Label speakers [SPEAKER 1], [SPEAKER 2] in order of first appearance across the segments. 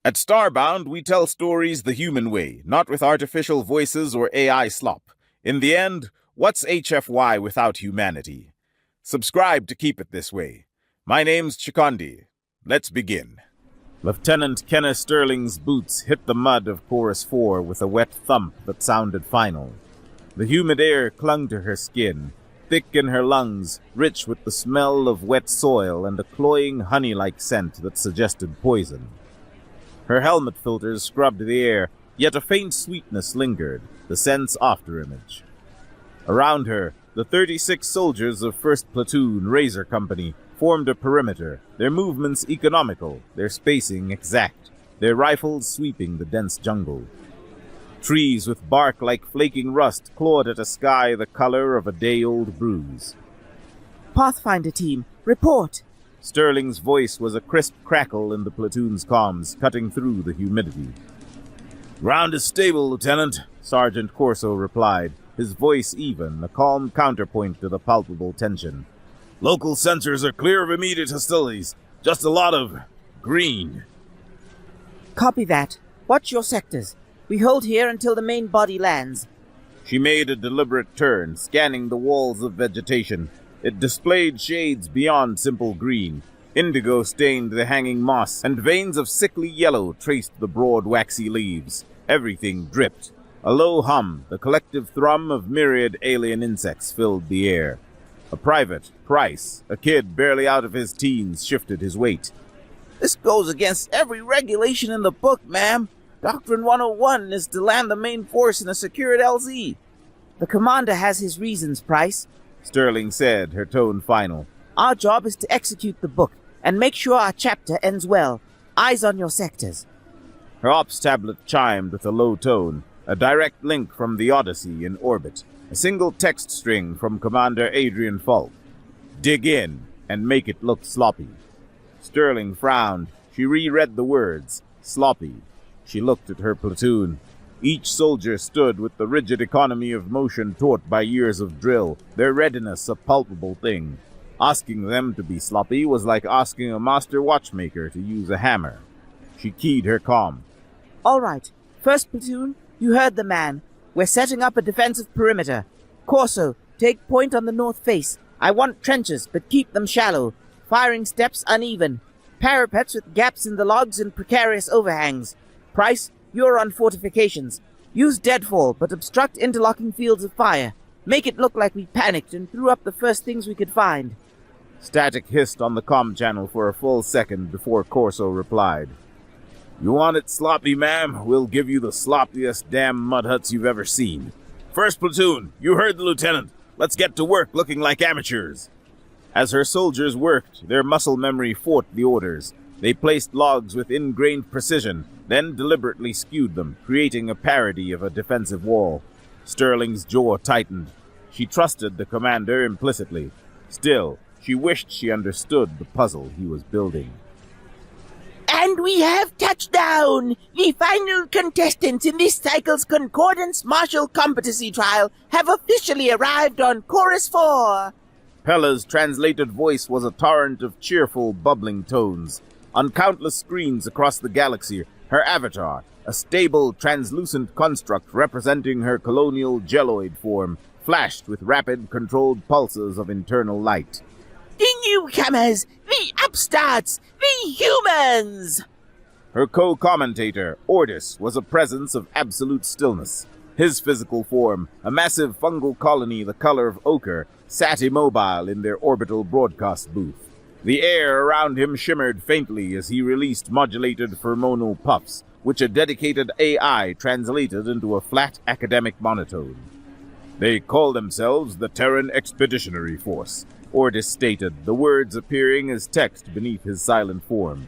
[SPEAKER 1] At Starbound, we tell stories the human way, not with artificial voices or AI slop. In the end, what's HFY without humanity? Subscribe to keep it this way. My name's Chikondi. Let's begin. Lieutenant Kenneth Sterling's boots hit the mud of Chorus 4 with a wet thump that sounded final. The humid air clung to her skin, thick in her lungs, rich with the smell of wet soil and a cloying honey-like scent that suggested poison. Her helmet filters scrubbed the air, yet a faint sweetness lingered, the scent's afterimage. Around her, the 36 soldiers of 1st Platoon Razor Company formed a perimeter, their movements economical, their spacing exact, their rifles sweeping the dense jungle. Trees with bark like flaking rust clawed at a sky the color of a day-old bruise.
[SPEAKER 2] Pathfinder team, report!
[SPEAKER 1] Sterling's voice was a crisp crackle in the platoon's comms, cutting through the humidity. "Ground is stable, Lieutenant," Sergeant Corso replied, his voice even, a calm counterpoint to the palpable tension. "Local sensors are clear of immediate hostilities. Just a lot of green."
[SPEAKER 2] Copy that. Watch your sectors. We hold here until the main body lands.
[SPEAKER 1] She made a deliberate turn, scanning the walls of vegetation. It displayed shades beyond simple green. Indigo stained the hanging moss, and veins of sickly yellow traced the broad waxy leaves. Everything dripped. A low hum, the collective thrum of myriad alien insects, filled the air. A private, Price, a kid barely out of his teens, shifted his weight.
[SPEAKER 2] "This goes against every regulation in the book, ma'am. Doctrine 101 is to land the main force in a secured LZ. The commander has his reasons, Price,"
[SPEAKER 1] Sterling said, her tone final.
[SPEAKER 2] "Our job is to execute the book and make sure our chapter ends well. Eyes on your sectors."
[SPEAKER 1] Her ops tablet chimed with a low tone, a direct link from the Odyssey in orbit, a single text string from Commander Adrian Falk. "Dig in and make it look sloppy." Sterling frowned. She reread the words, sloppy. She looked at her platoon. Each soldier stood with the rigid economy of motion taught by years of drill, their readiness a palpable thing. Asking them to be sloppy was like asking a master watchmaker to use a hammer. She keyed her comm.
[SPEAKER 2] "All right. 1st Platoon, you heard the man. We're setting up a defensive perimeter. Corso, take point on the north face. I want trenches, but keep them shallow. Firing steps uneven. Parapets with gaps in the logs and precarious overhangs. Price, you're on fortifications. Use deadfall, but obstruct interlocking fields of fire. Make it look like we panicked and threw up the first things we could find."
[SPEAKER 1] Static hissed on the comm channel for a full second before Corso replied. "You want it sloppy, ma'am? We'll give you the sloppiest damn mud huts you've ever seen. 1st Platoon, you heard the lieutenant. Let's get to work looking like amateurs." As her soldiers worked, their muscle memory fought the orders. They placed logs with ingrained precision, then deliberately skewed them, creating a parody of a defensive wall. Sterling's jaw tightened. She trusted the commander implicitly. Still, she wished she understood the puzzle he was building.
[SPEAKER 2] "And we have touchdown! The final contestants in this cycle's Concordance Martial Competency Trial have officially arrived on Chorus 4.
[SPEAKER 1] Pella's translated voice was a torrent of cheerful, bubbling tones. On countless screens across the galaxy, her avatar, a stable, translucent construct representing her colonial gelloid form, flashed with rapid, controlled pulses of internal light.
[SPEAKER 2] "The newcomers! The upstarts! The humans!"
[SPEAKER 1] Her co-commentator, Ordis, was a presence of absolute stillness. His physical form, a massive fungal colony the color of ochre, sat immobile in their orbital broadcast booth. The air around him shimmered faintly as he released modulated pheromonal puffs, which a dedicated AI translated into a flat academic monotone. "They call themselves the Terran Expeditionary Force," Ordis stated, the words appearing as text beneath his silent form.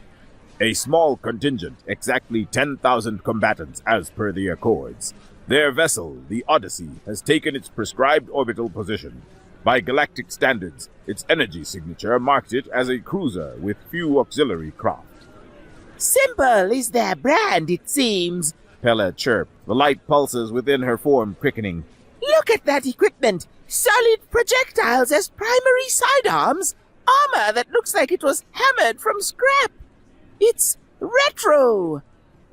[SPEAKER 1] "A small contingent, exactly 10,000 combatants as per the Accords. Their vessel, the Odyssey, has taken its prescribed orbital position. By galactic standards, its energy signature marked it as a cruiser with few auxiliary craft."
[SPEAKER 2] "Simple is their brand, it seems,"
[SPEAKER 1] Pella chirped, the light pulses within her form quickening.
[SPEAKER 2] "Look at that equipment! Solid projectiles as primary sidearms! Armor that looks like it was hammered from scrap! It's retro!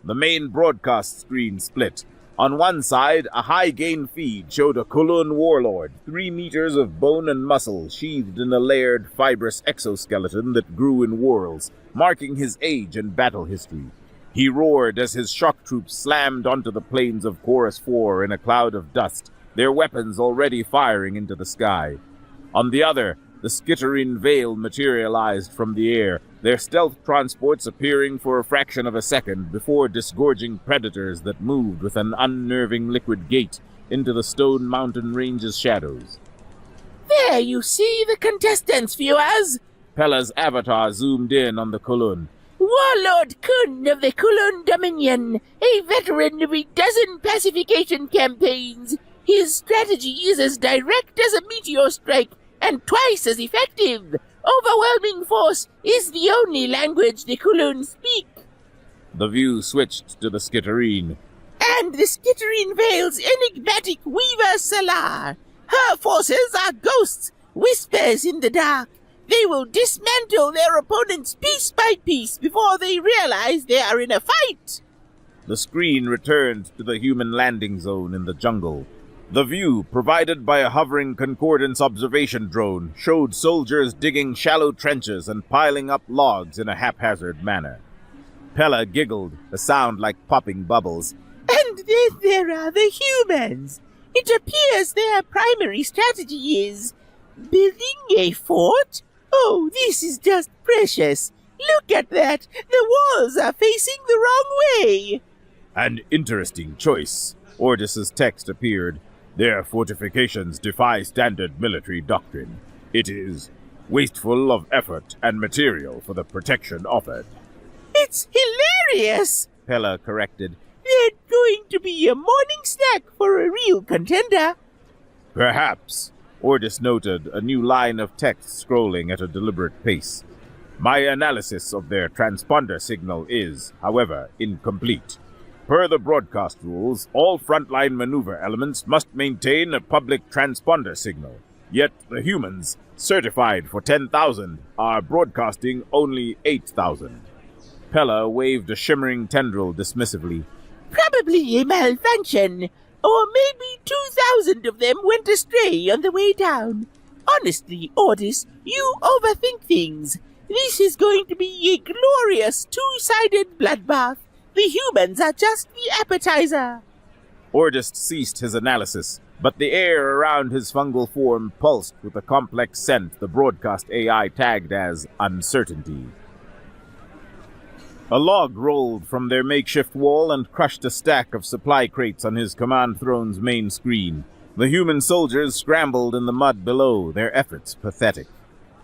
[SPEAKER 1] The main broadcast screen split. On one side, a high-gain feed showed a Kulun warlord, 3 meters of bone and muscle sheathed in a layered, fibrous exoskeleton that grew in whorls, marking his age and battle history. He roared as his shock troops slammed onto the plains of Chorus 4 in a cloud of dust, their weapons already firing into the sky. On the other, the Skitterine Veil materialized from the air, their stealth transports appearing for a fraction of a second before disgorging predators that moved with an unnerving liquid gait into the stone mountain range's shadows.
[SPEAKER 2] There you see the contestants, viewers!
[SPEAKER 1] Pella's avatar zoomed in on the Kulun.
[SPEAKER 2] Warlord Kun of the Kulun Dominion, a veteran of a dozen pacification campaigns. His strategy is as direct as a meteor strike, and twice as effective. Overwhelming force is the only language the Kulun speak.
[SPEAKER 1] The view switched to the Skitterine.
[SPEAKER 2] And the Skitterine Veil's enigmatic Weaver Salar. Her forces are ghosts, whispers in the dark. They will dismantle their opponents piece by piece before they realize they are in a fight.
[SPEAKER 1] The screen returned to the human landing zone in the jungle. The view, provided by a hovering Concordance observation drone, showed soldiers digging shallow trenches and piling up logs in a haphazard manner. Pella giggled, a sound like popping bubbles.
[SPEAKER 2] And then there are the humans. It appears their primary strategy is building a fort? Oh, this is just precious. Look at that. The walls are facing the wrong way.
[SPEAKER 1] An interesting choice. Ordis's text appeared. Their fortifications defy standard military doctrine. It is wasteful of effort and material for the protection offered.
[SPEAKER 2] It's hilarious,
[SPEAKER 1] Pella corrected.
[SPEAKER 2] They're going to be a morning snack for a real contender.
[SPEAKER 1] Perhaps. Ordis noted, a new line of text scrolling at a deliberate pace. My analysis of their transponder signal is, however, incomplete. Per the broadcast rules, all frontline maneuver elements must maintain a public transponder signal. Yet the humans, certified for 10,000, are broadcasting only 8,000. Pella waved a shimmering tendril dismissively.
[SPEAKER 2] Probably a malfunction. Or maybe 2,000 of them went astray on the way down. Honestly, Ordis, you overthink things. This is going to be a glorious two-sided bloodbath. The humans are just the appetizer.
[SPEAKER 1] Ordis ceased his analysis, but the air around his fungal form pulsed with a complex scent the broadcast AI tagged as uncertainty. A log rolled from their makeshift wall and crushed a stack of supply crates on his command throne's main screen. The human soldiers scrambled in the mud below, their efforts pathetic.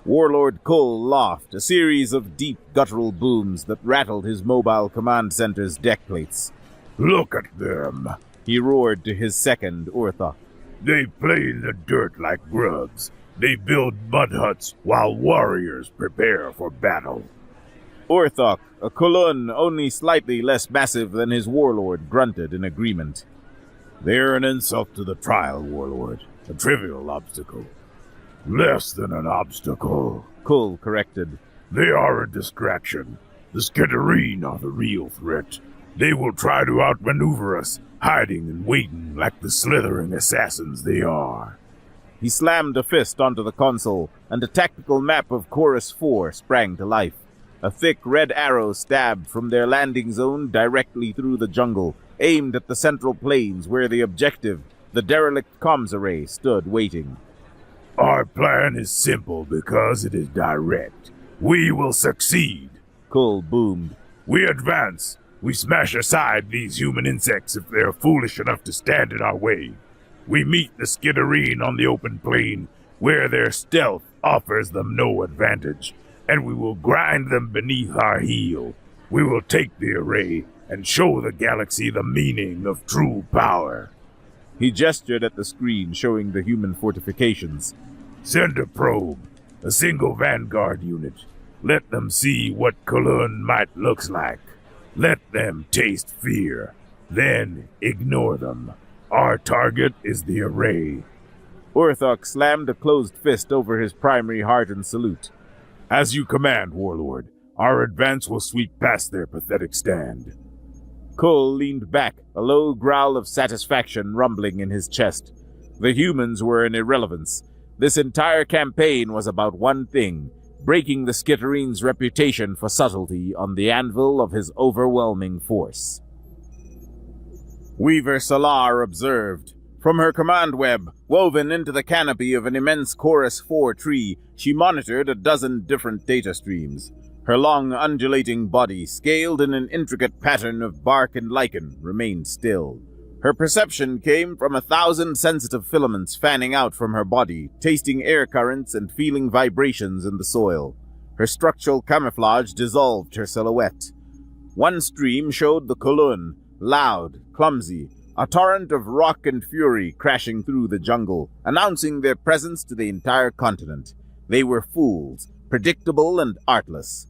[SPEAKER 1] Warlord Kull laughed, a series of deep guttural booms that rattled his mobile command center's deck plates.
[SPEAKER 3] Look at them,
[SPEAKER 1] he roared to his second, Orthok.
[SPEAKER 3] They play in the dirt like grubs. They build mud huts while warriors prepare for battle.
[SPEAKER 1] Orthok, a Kulun only slightly less massive than his warlord, grunted in agreement.
[SPEAKER 3] They're an insult to the trial, warlord. A trivial obstacle. Less than an obstacle,
[SPEAKER 1] Kull corrected.
[SPEAKER 3] They are a distraction. The Skitterine are the real threat. They will try to outmaneuver us, hiding and waiting like the slithering assassins they are.
[SPEAKER 1] He slammed a fist onto the console, and a tactical map of Chorus 4 sprang to life. A thick red arrow stabbed from their landing zone directly through the jungle, aimed at the central plains where the objective, the derelict comms array, stood waiting.
[SPEAKER 3] Our plan is simple because it is direct. We will succeed,
[SPEAKER 1] Kull boomed.
[SPEAKER 3] We advance. We smash aside these human insects if they are foolish enough to stand in our way. We meet the Skitterine on the open plain, where their stealth offers them no advantage, and we will grind them beneath our heel. We will take the array and show the galaxy the meaning of true power.
[SPEAKER 1] He gestured at the screen showing the human fortifications.
[SPEAKER 3] Send a probe, a single vanguard unit. Let them see what Kulun might looks like. Let them taste fear. Then ignore them. Our target is the array.
[SPEAKER 1] Orthok slammed a closed fist over his primary heart and salute.
[SPEAKER 3] As you command, Warlord. Our advance will sweep past their pathetic stand.
[SPEAKER 1] Cole leaned back, a low growl of satisfaction rumbling in his chest. The humans were an irrelevance. This entire campaign was about one thing: breaking the Skitterine's reputation for subtlety on the anvil of his overwhelming force. Weaver Salar observed. From her command web, woven into the canopy of an immense Chorus 4 tree, she monitored a dozen different data streams. Her long, undulating body, scaled in an intricate pattern of bark and lichen, remained still. Her perception came from 1,000 sensitive filaments fanning out from her body, tasting air currents and feeling vibrations in the soil. Her structural camouflage dissolved her silhouette. One stream showed the Kulun, loud, clumsy, a torrent of rock and fury crashing through the jungle, announcing their presence to the entire continent. They were fools, predictable and artless.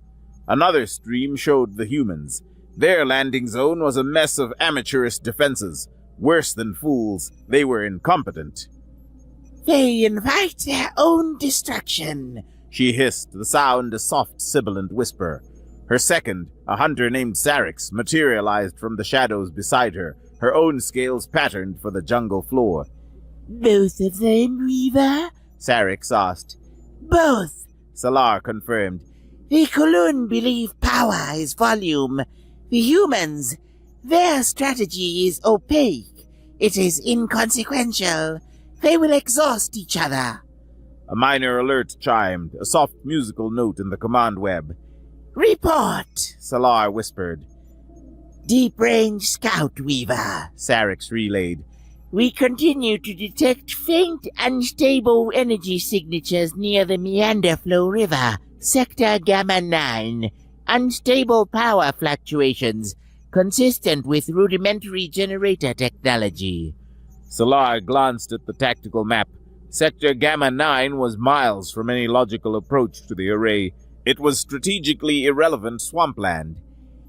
[SPEAKER 1] Another stream showed the humans. Their landing zone was a mess of amateurish defenses. Worse than fools, they were incompetent.
[SPEAKER 2] They invite their own destruction,
[SPEAKER 1] she hissed, the sound a soft, sibilant whisper. Her second, a hunter named Sarix, materialized from the shadows beside her, her own scales patterned for the jungle floor.
[SPEAKER 2] Both of them, Weaver?
[SPEAKER 1] Sarix asked.
[SPEAKER 2] Both,
[SPEAKER 1] Salar confirmed.
[SPEAKER 2] The Kulun believe power is volume. The humans, their strategy is opaque. It is inconsequential. They will exhaust each other.
[SPEAKER 1] A minor alert chimed, a soft musical note in the command web.
[SPEAKER 2] Report,
[SPEAKER 1] Salar whispered.
[SPEAKER 2] Deep-range scout, Weaver,
[SPEAKER 1] Sarix relayed.
[SPEAKER 2] We continue to detect faint, unstable energy signatures near the Meander Flow River, Sector Gamma 9. Unstable power fluctuations, consistent with rudimentary generator technology.
[SPEAKER 1] Salar glanced at the tactical map. Sector Gamma 9 was miles from any logical approach to the array. It was strategically irrelevant swampland.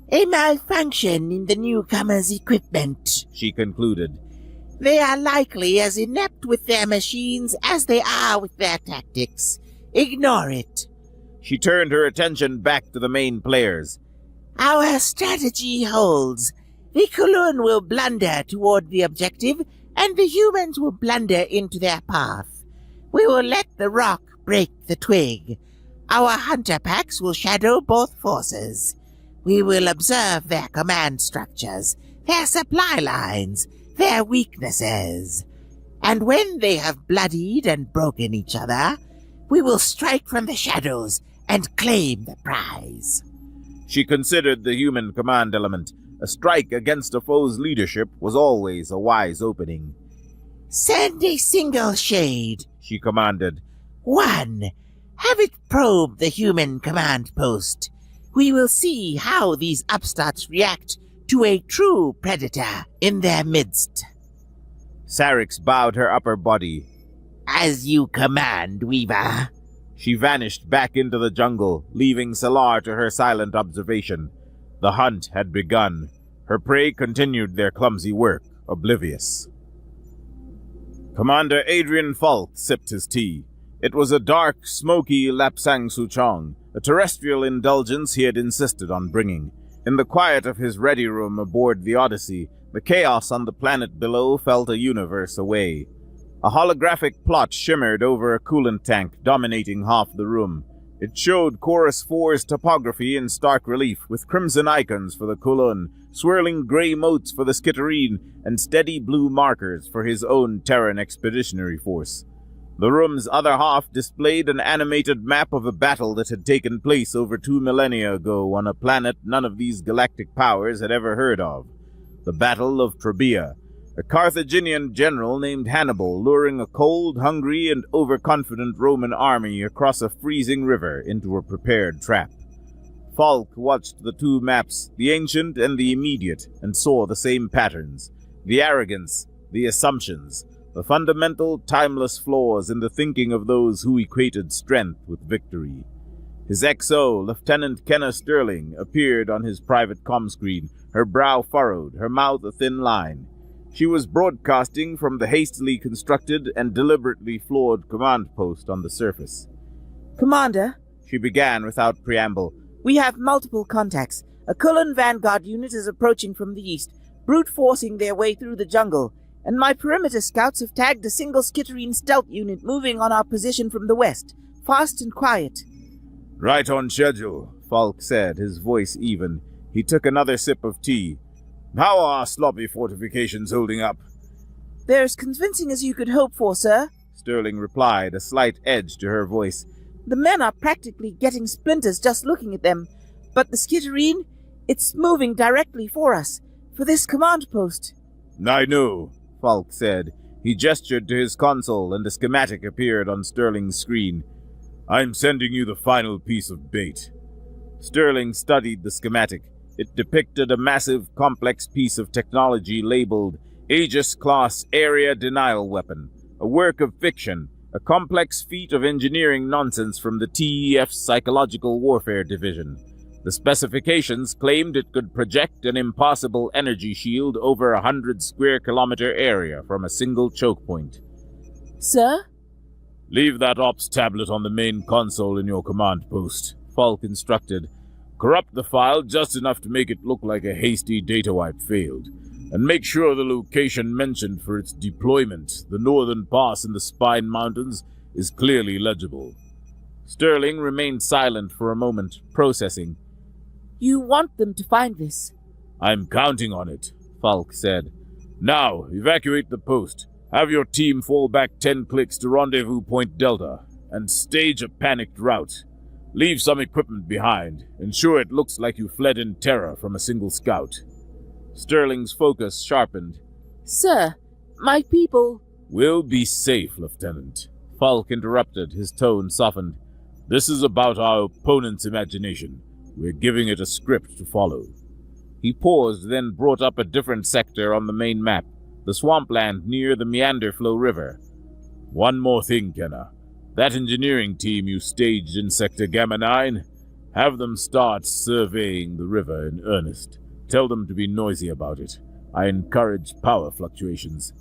[SPEAKER 2] A malfunction in the newcomers' equipment, she concluded. They are likely as inept with their machines as they are with their tactics. Ignore it.
[SPEAKER 1] She turned her attention back to the main players.
[SPEAKER 2] Our strategy holds. The Kulun will blunder toward the objective, and the humans will blunder into their path. We will let the rock break the twig. Our hunter packs will shadow both forces. We will observe their command structures, their supply lines, their weaknesses. And when they have bloodied and broken each other, we will strike from the shadows and claim the prize.
[SPEAKER 1] She considered the human command element. A strike against a foe's leadership was always a wise opening.
[SPEAKER 2] Send a single shade,
[SPEAKER 1] she commanded.
[SPEAKER 2] One. Have it probe the human command post. We will see how these upstarts react to a true predator in their midst.
[SPEAKER 1] Sarix bowed her upper body.
[SPEAKER 2] As you command, Weaver.
[SPEAKER 1] She vanished back into the jungle, leaving Salar to her silent observation. The hunt had begun. Her prey continued their clumsy work, oblivious. Commander Adrian Falk sipped his tea. It was a dark, smoky Lapsang Souchong, a terrestrial indulgence he had insisted on bringing. In the quiet of his ready room aboard the Odyssey, the chaos on the planet below felt a universe away. A holographic plot shimmered over a coolant tank, dominating half the room. It showed Chorus 4's topography in stark relief, with crimson icons for the Kulun, swirling gray motes for the Skitterine, and steady blue markers for his own Terran expeditionary force. The room's other half displayed an animated map of a battle that had taken place over 2 millennia ago on a planet none of these galactic powers had ever heard of. The Battle of Trebia, a Carthaginian general named Hannibal luring a cold, hungry, and overconfident Roman army across a freezing river into a prepared trap. Falk watched the two maps, the ancient and the immediate, and saw the same patterns. The arrogance, the assumptions, the fundamental, timeless flaws in the thinking of those who equated strength with victory. His XO, Lieutenant Kenna Sterling, appeared on his private comm screen, her brow furrowed, her mouth a thin line. She was broadcasting from the hastily constructed and deliberately flawed command post on the surface.
[SPEAKER 2] Commander,
[SPEAKER 1] she began without preamble.
[SPEAKER 2] We have multiple contacts. A Cullen Vanguard unit is approaching from the east, brute-forcing their way through the jungle, and my perimeter scouts have tagged a single Skitterine stealth unit moving on our position from the west, fast and quiet.
[SPEAKER 1] Right on schedule, Falk said, his voice even. He took another sip of tea. How are our sloppy fortifications holding up?
[SPEAKER 2] They're as convincing as you could hope for, sir,
[SPEAKER 1] Sterling replied, a slight edge to her voice.
[SPEAKER 2] The men are practically getting splinters just looking at them, but the Skitterine, it's moving directly for us, for this command post.
[SPEAKER 1] I know, Falk said. He gestured to his console, and a schematic appeared on Sterling's screen. I'm sending you the final piece of bait. Sterling studied the schematic. It depicted a massive, complex piece of technology labeled Aegis-class area denial weapon, a work of fiction, a complex feat of engineering nonsense from the TEF's Psychological Warfare Division. The specifications claimed it could project an impossible energy shield over 100 square kilometer area from a single choke point.
[SPEAKER 2] Sir?
[SPEAKER 1] Leave that ops tablet on the main console in your command post, Falk instructed. Corrupt the file just enough to make it look like a hasty data wipe failed. And make sure the location mentioned for its deployment, the northern pass in the Spine Mountains, is clearly legible. Sterling remained silent for a moment, processing.
[SPEAKER 2] You want them to find this?
[SPEAKER 1] I'm counting on it, Falk said. Now, evacuate the post. Have your team fall back 10 clicks to Rendezvous Point Delta, and stage a panicked rout. Leave some equipment behind. Ensure it looks like you fled in terror from a single scout. Sterling's focus sharpened.
[SPEAKER 2] Sir, my people...
[SPEAKER 1] We'll be safe, Lieutenant. Falk interrupted, his tone softened. This is about our opponent's imagination. We're giving it a script to follow. He paused, then brought up a different sector on the main map, the swampland near the Meander Flow River. One more thing, Kenna. That engineering team you staged in Sector Gamma 9, have them start surveying the river in earnest. Tell them to be noisy about it. I encourage power fluctuations.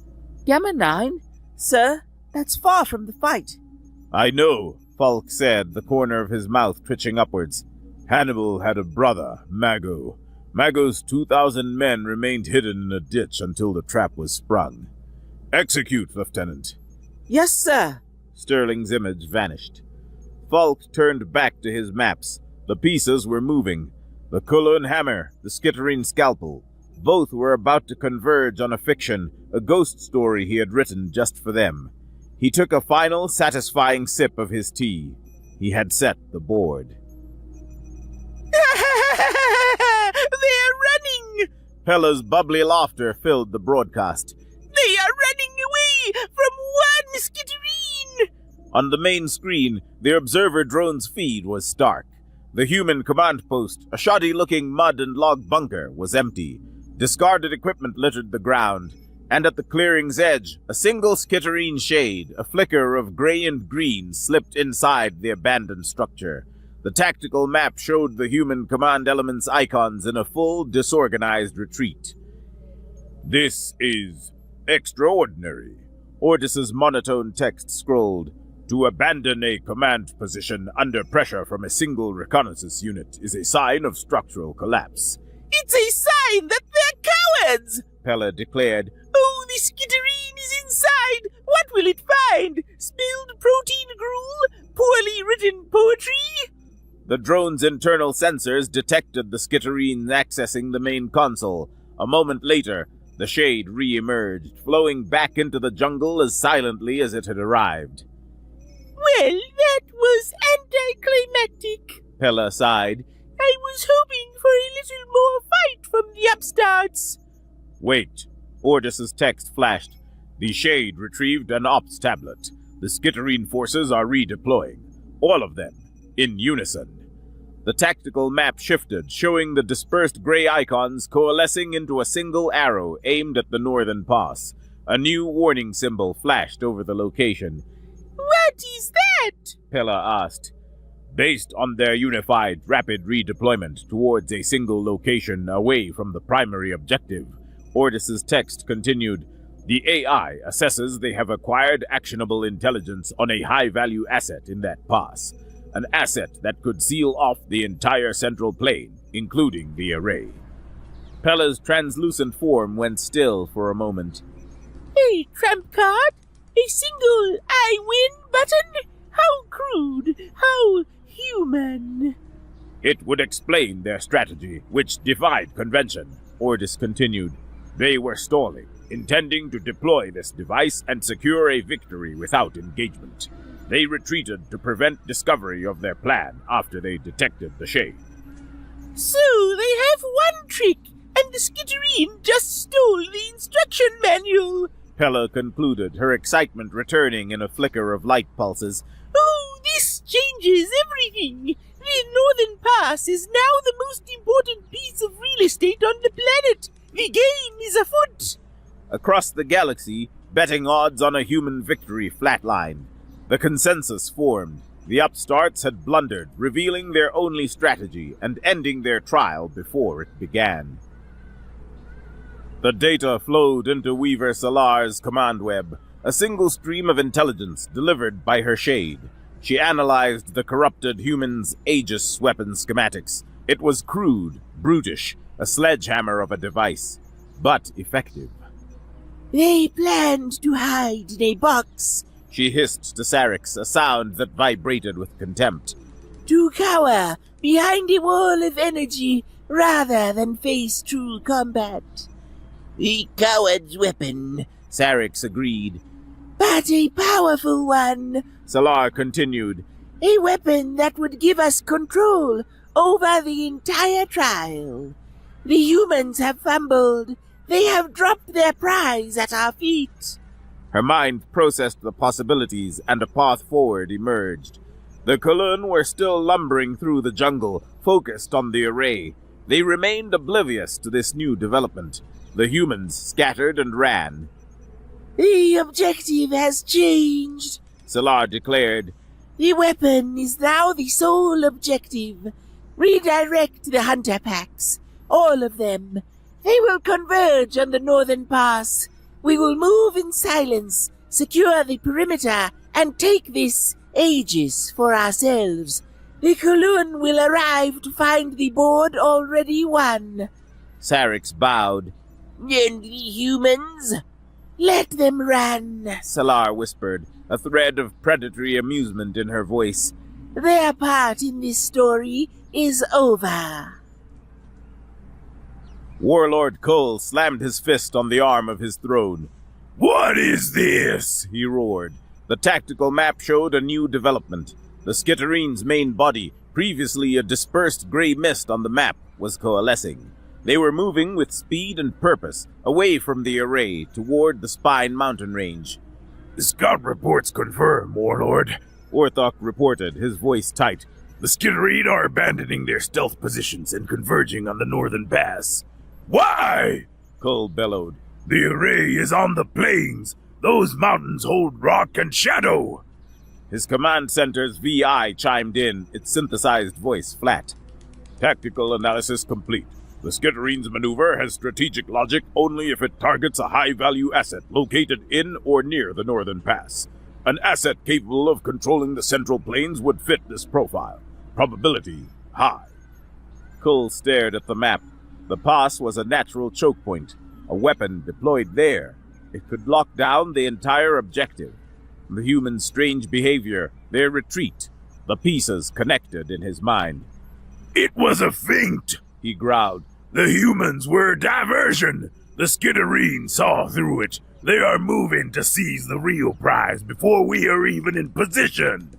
[SPEAKER 2] Gamma 9? Sir, that's far from the fight.
[SPEAKER 1] I know, Falk said, the corner of his mouth twitching upwards. Hannibal had a brother, Mago. Mago's 2,000 men remained hidden in a ditch until the trap was sprung. Execute, Lieutenant.
[SPEAKER 2] Yes, sir.
[SPEAKER 1] Sterling's image vanished. Falk turned back to his maps. The pieces were moving. The Cullen hammer, the Skitterine scalpel. Both were about to converge on a fiction, a ghost story he had written just for them. He took a final, satisfying sip of his tea. He had set the board.
[SPEAKER 2] They're running!
[SPEAKER 1] Pella's bubbly laughter filled the broadcast.
[SPEAKER 2] They are running away from one Skitterine!
[SPEAKER 1] On the main screen, the observer drone's feed was stark. The human command post, a shoddy-looking mud and log bunker, was empty. Discarded equipment littered the ground, and at the clearing's edge, a single Skitterine shade, a flicker of gray and green, slipped inside the abandoned structure. The tactical map showed the human command element's icons in a full, disorganized retreat. This is extraordinary, Ordis's monotone text scrolled. To abandon a command position under pressure from a single reconnaissance unit is a sign of structural collapse.
[SPEAKER 2] It's a sign that they're cowards!
[SPEAKER 1] Pella declared.
[SPEAKER 2] Oh, the Skitterine is inside! What will it find? Spilled protein gruel? Poorly written poetry?
[SPEAKER 1] The drone's internal sensors detected the Skitterine accessing the main console. A moment later, the shade re-emerged, flowing back into the jungle as silently as it had arrived.
[SPEAKER 2] Well, that was anticlimactic,
[SPEAKER 1] Pella sighed.
[SPEAKER 2] I was hoping for a little more fight from the upstarts.
[SPEAKER 1] Wait. Ordis's text flashed. The Shade retrieved an ops tablet. The Skitterine forces are redeploying. All of them. In unison. The tactical map shifted, showing the dispersed gray icons coalescing into a single arrow aimed at the northern pass. A new warning symbol flashed over the location.
[SPEAKER 2] What is that?
[SPEAKER 1] Pella asked. Based on their unified, rapid redeployment towards a single location away from the primary objective, Ordis's text continued, the AI assesses they have acquired actionable intelligence on a high-value asset in that pass. an asset that could seal off the entire central plain, including the array. Pella's translucent form went still for a moment.
[SPEAKER 2] A trump card? A single I win button? How crude, how human.
[SPEAKER 1] It would explain their strategy, which defied convention. Ordis continued. They were stalling, intending to deploy this device and secure a victory without engagement. They retreated to prevent discovery of their plan after they detected the shade.
[SPEAKER 2] So they have one trick, and the Skitterine just stole the instruction manual.
[SPEAKER 1] Pella concluded, her excitement returning in a flicker of light pulses.
[SPEAKER 2] Oh, this changes everything. The Northern Pass is now the most important piece of real estate on the planet. The game is afoot.
[SPEAKER 1] Across the galaxy, betting odds on a human victory flatlined. The consensus formed. The upstarts had blundered, revealing their only strategy and ending their trial before it began. The data flowed into Weaver Salar's command web, a single stream of intelligence delivered by her shade. She analyzed the corrupted humans' Aegis weapon schematics. It was crude, brutish, a sledgehammer of a device, but effective.
[SPEAKER 2] They planned to hide in a box.
[SPEAKER 1] She hissed to Sarix, a sound that vibrated with contempt.
[SPEAKER 2] To cower behind a wall of energy rather than face true combat. The coward's weapon,
[SPEAKER 1] Sarix agreed.
[SPEAKER 2] But a powerful one,
[SPEAKER 1] Salar continued.
[SPEAKER 2] A weapon that would give us control over the entire trial. The humans have fumbled. They have dropped their prize at our feet.
[SPEAKER 1] Her mind processed the possibilities, and a path forward emerged. The Kulun were still lumbering through the jungle, focused on the array. They remained oblivious to this new development. The humans scattered and ran.
[SPEAKER 2] The objective has changed,
[SPEAKER 1] Salar declared.
[SPEAKER 2] The weapon is now the sole objective. Redirect the hunter packs, all of them. They will converge on the northern pass. We will move in silence, secure the perimeter, and take this Aegis for ourselves. The Kulun will arrive to find the board already won.
[SPEAKER 1] Sarix bowed.
[SPEAKER 2] And the humans? Let them run,
[SPEAKER 1] Salar whispered, a thread of predatory amusement in her voice.
[SPEAKER 2] Their part in this story is over.
[SPEAKER 1] Warlord Cole slammed his fist on the arm of his throne.
[SPEAKER 3] What is this?
[SPEAKER 1] He roared. The tactical map showed a new development. The Skitterine's main body, previously a dispersed gray mist on the map, was coalescing. They were moving with speed and purpose, away from the array, toward the Spine mountain range.
[SPEAKER 3] Scout reports confirm, Warlord,
[SPEAKER 1] Orthok reported, his voice tight.
[SPEAKER 3] The Skitterine are abandoning their stealth positions and converging on the northern pass. Why?
[SPEAKER 1] Cole bellowed.
[SPEAKER 3] The array is on the plains. Those mountains hold rock and shadow.
[SPEAKER 1] His command center's VI chimed in, its synthesized voice flat. Tactical analysis complete. The Skitterine's maneuver has strategic logic only if it targets a high-value asset located in or near the northern pass. An asset capable of controlling the central plains would fit this profile. Probability high. Cole stared at the map. The pass was a natural choke point, a weapon deployed there. It could lock down the entire objective. The humans' strange behavior, their retreat, the pieces connected in his mind.
[SPEAKER 3] It was a feint,
[SPEAKER 1] he growled.
[SPEAKER 3] The humans were a diversion. The Skitterine saw through it. They are moving to seize the real prize before we are even in position.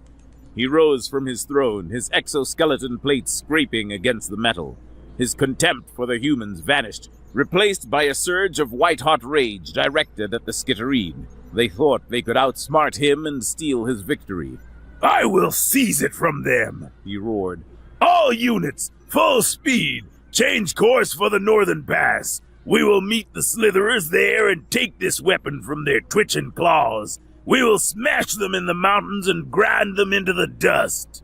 [SPEAKER 1] He rose from his throne, his exoskeleton plates scraping against the metal. His contempt for the humans vanished, replaced by a surge of white-hot rage directed at the Skitterine. They thought they could outsmart him and steal his victory.
[SPEAKER 3] I will seize it from them,
[SPEAKER 1] he roared.
[SPEAKER 3] All units, full speed, change course for the northern pass. We will meet the Slitherers there and take this weapon from their twitching claws. We will smash them in the mountains and grind them into the dust.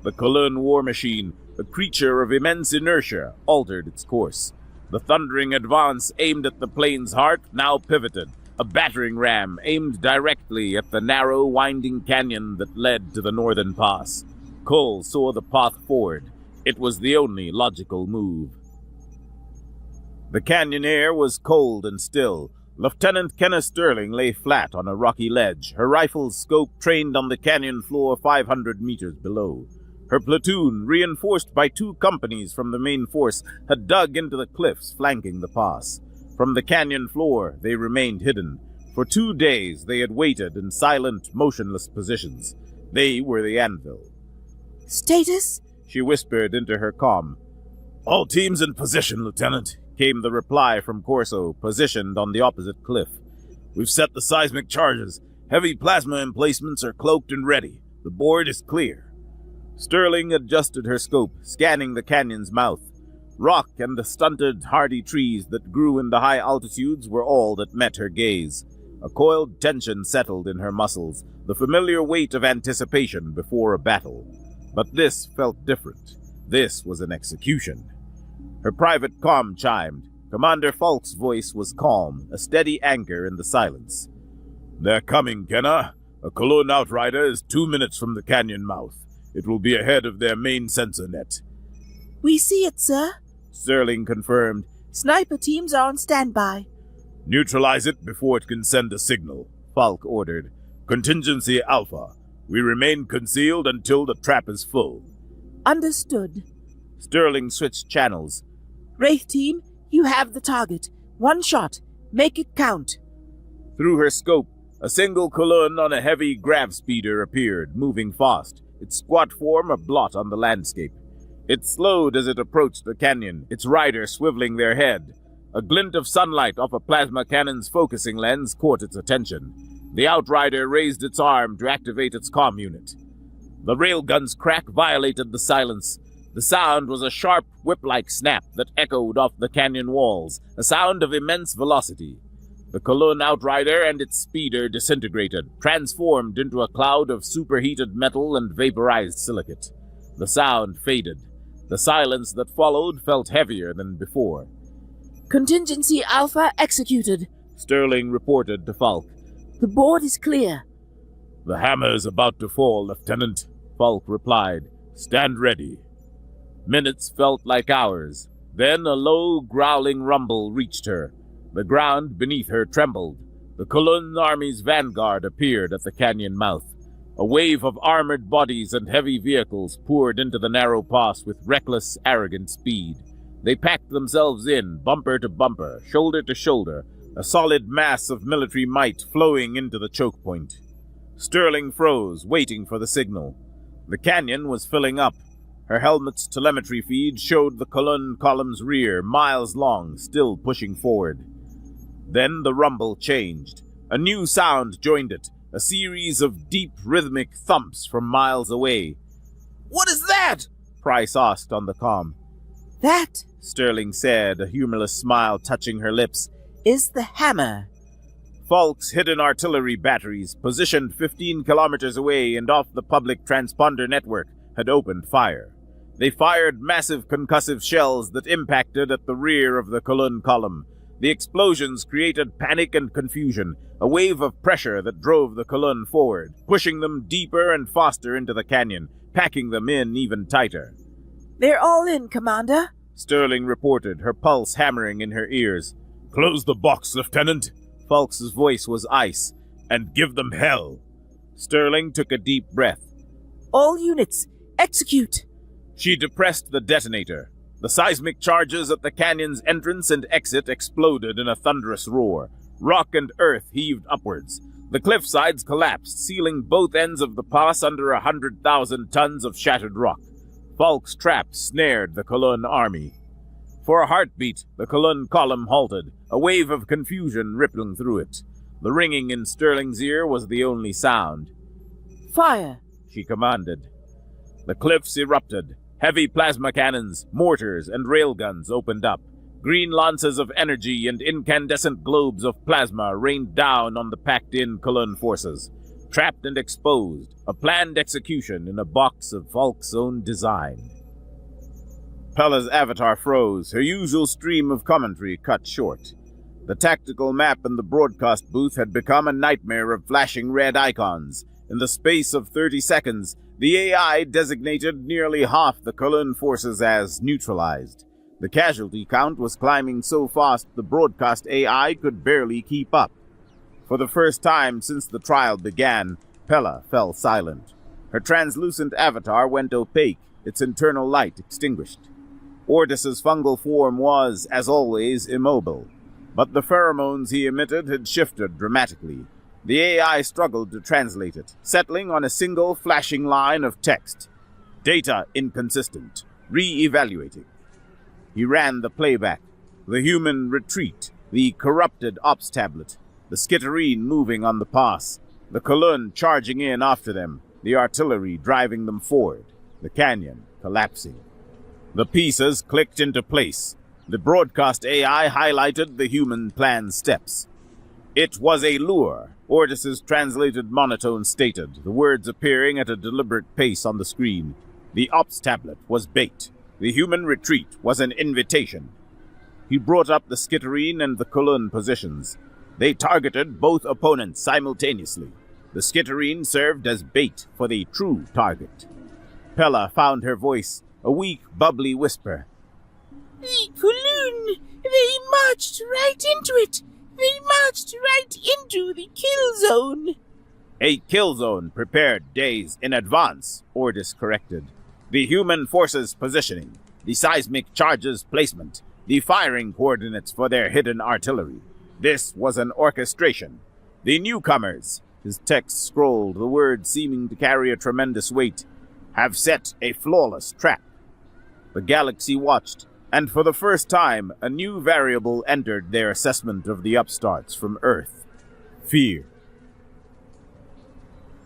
[SPEAKER 1] The Kulun war machine, a creature of immense inertia, altered its course. The thundering advance aimed at the plane's heart now pivoted, a battering ram aimed directly at the narrow, winding canyon that led to the northern pass. Cole saw the path forward. It was the only logical move. The canyon air was cold and still. Lieutenant Kenneth Sterling lay flat on a rocky ledge, her rifle's scope trained on the canyon floor 500 meters below. Her platoon, reinforced by 2 companies from the main force, had dug into the cliffs flanking the pass. From the canyon floor, they remained hidden. For 2 days, they had waited in silent, motionless positions. They were the Anvil.
[SPEAKER 2] Status?
[SPEAKER 1] She whispered into her comm.
[SPEAKER 3] All teams in position, Lieutenant,
[SPEAKER 1] came the reply from Corso, positioned on the opposite cliff.
[SPEAKER 3] We've set the seismic charges. Heavy plasma emplacements are cloaked and ready. The board is clear.
[SPEAKER 1] Sterling adjusted her scope, scanning the canyon's mouth. Rock and the stunted, hardy trees that grew in the high altitudes were all that met her gaze. A coiled tension settled in her muscles, the familiar weight of anticipation before a battle. But this felt different. This was an execution. Her private comm chimed. Commander Falk's voice was calm, a steady anchor in the silence.
[SPEAKER 3] They're coming, Kenna. A Cologne outrider is 2 minutes from the canyon mouth. It will be ahead of their main sensor net.
[SPEAKER 2] We see it, sir.
[SPEAKER 1] Sterling confirmed.
[SPEAKER 2] Sniper teams are on standby.
[SPEAKER 3] Neutralize it before it can send a signal,
[SPEAKER 1] Falk ordered.
[SPEAKER 3] Contingency Alpha. We remain concealed until the trap is full.
[SPEAKER 2] Understood.
[SPEAKER 1] Sterling switched channels.
[SPEAKER 2] Wraith team, you have the target. 1 shot. Make it count.
[SPEAKER 1] Through her scope, a single Cologne on a heavy grav speeder appeared, moving fast, its squat form a blot on the landscape. It slowed as it approached the canyon, its rider swiveling their head. A glint of sunlight off a plasma cannon's focusing lens caught its attention. The outrider raised its arm to activate its comm unit. The railgun's crack violated the silence. The sound was a sharp, whip-like snap that echoed off the canyon walls, a sound of immense velocity. The Cologne outrider and its speeder disintegrated, transformed into a cloud of superheated metal and vaporized silicate. The sound faded. The silence that followed felt heavier than before.
[SPEAKER 2] Contingency Alpha executed,
[SPEAKER 1] Sterling reported to Falk.
[SPEAKER 2] The board is clear.
[SPEAKER 3] The hammer is about to fall, Lieutenant,
[SPEAKER 1] Falk replied.
[SPEAKER 3] Stand ready.
[SPEAKER 1] Minutes felt like hours. Then a low, growling rumble reached her. The ground beneath her trembled. The Cologne army's vanguard appeared at the canyon mouth. A wave of armored bodies and heavy vehicles poured into the narrow pass with reckless, arrogant speed. They packed themselves in, bumper to bumper, shoulder to shoulder, a solid mass of military might flowing into the choke point. Sterling froze, waiting for the signal. The canyon was filling up. Her helmet's telemetry feed showed the Cologne column's rear, miles long, still pushing forward. Then the rumble changed. A new sound joined it, a series of deep, rhythmic thumps from miles away.
[SPEAKER 2] What is that?
[SPEAKER 1] Price asked on the comm.
[SPEAKER 2] That,
[SPEAKER 1] Sterling said, a humorless smile touching her lips,
[SPEAKER 2] is the hammer.
[SPEAKER 1] Falk's hidden artillery batteries, positioned 15 kilometers away and off the public transponder network, had opened fire. They fired massive concussive shells that impacted at the rear of the Cologne column. The explosions created panic and confusion, a wave of pressure that drove the Cologne forward, pushing them deeper and faster into the canyon, packing them in even tighter.
[SPEAKER 2] They're all in, Commander,
[SPEAKER 1] Sterling reported, her pulse hammering in her ears.
[SPEAKER 3] Close the box, Lieutenant.
[SPEAKER 1] Falk's voice was ice.
[SPEAKER 3] And give them hell.
[SPEAKER 1] Sterling took a deep breath.
[SPEAKER 2] All units, execute.
[SPEAKER 1] She depressed the detonator. The seismic charges at the canyon's entrance and exit exploded in a thunderous roar. Rock and earth heaved upwards. The cliff sides collapsed, sealing both ends of the pass under 100,000 tons of shattered rock. Falk's trap snared the Cologne army. For a heartbeat, the Cologne column halted, a wave of confusion rippling through it. The ringing in Sterling's ear was the only sound.
[SPEAKER 2] Fire,
[SPEAKER 1] she commanded. The cliffs erupted. Heavy plasma cannons, mortars, and railguns opened up. Green lances of energy and incandescent globes of plasma rained down on the packed-in Cologne forces. Trapped and exposed, a planned execution in a box of Falk's own design. Pella's avatar froze, her usual stream of commentary cut short. The tactical map in the broadcast booth had become a nightmare of flashing red icons. In the space of 30 seconds, The AI designated nearly half the Cullen forces as neutralized. The casualty count was climbing so fast the broadcast AI could barely keep up. For the first time since the trial began, Pella fell silent. Her translucent avatar went opaque, its internal light extinguished. Ordis's fungal form was, as always, immobile, but the pheromones he emitted had shifted dramatically. The AI struggled to translate it, settling on a single flashing line of text. Data inconsistent. Re-evaluating. He ran the playback. The human retreat. The corrupted ops tablet. The skitterine moving on the pass. The Cullen charging in after them. The artillery driving them forward. The canyon collapsing. The pieces clicked into place. The broadcast AI highlighted the human plan's steps. It was a lure, Ordis's translated monotone stated, the words appearing at a deliberate pace on the screen. The ops tablet was bait. The human retreat was an invitation. He brought up the skitterine and the Cullen positions. They targeted both opponents simultaneously. The skitterine served as bait for the true target. Pella found her voice, a weak, bubbly whisper.
[SPEAKER 2] The Cullen, they marched right into it. They marched right into the kill zone.
[SPEAKER 1] A kill zone prepared days in advance, Ordis corrected. The human forces positioning, the seismic charges placement, the firing coordinates for their hidden artillery. This was an orchestration. The newcomers, his text scrolled, the words seeming to carry a tremendous weight, have set a flawless trap. The galaxy watched, and for the first time, a new variable entered their assessment of the upstarts from Earth. Fear.